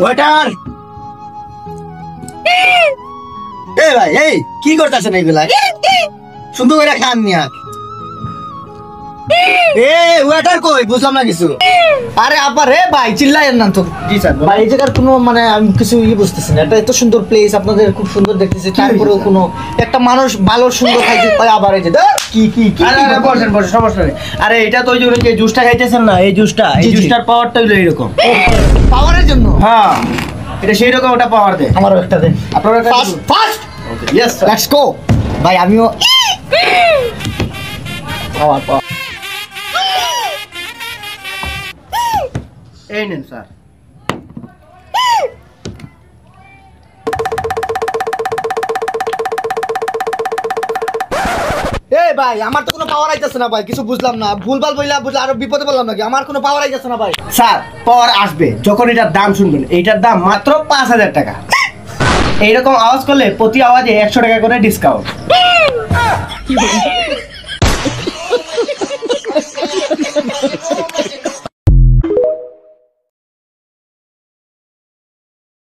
Waiter এই ভাই এই কি করতেছেন এইগুলা সুন্দর করে খান নিয়া ওয়েটার কই বুঝলাম না কিছু আরে আবার রে ভাই চিল্লায়েন না তো। জি স্যার ভাই এই জায়গার কোনো মানে আমি কিছু বুঝতেছি না। এটা এত সুন্দর প্লেস, আপনাদের খুব সুন্দর দেখতেছি, তারপরেও কোনো একটা মানুষ ভালো সুন্দর খাইতে পারে আবার এই যে কি কি কি আরে বসেন বসেন সমস্যা নেই। আরে এটা তো ওই যে জুসটা খাইতেছেন না এই জুসটা পাওয়ারটা হইলো এরকম পাওয়ারের জন্য। হ্যাঁ এটা সেই রকম ওটা পাওয়ার দেয়। আমারও একটা দেন আপনারা first. Okay yes let's go ভাই। আমিও পাওয়ার পাওয়ার এই নেন স্যার। এই ভাই আমার তো কোনো পাওয়ার আইতাছে না ভাই, কিছু বুঝলাম না। ভুলভাল বইলা বুঝলা আরো বিপদে বললাম নাকি? আমার কোনো পাওয়ার আইতাছে না ভাই। স্যার পাওয়ার আসবে যখন এটার দাম শুনবেন। এইটার দাম মাত্র 5,000 টাকা। এইরকম আওয়াজ করলে প্রতি আওয়াজে 100 টাকা করে ডিসকাউন্ট।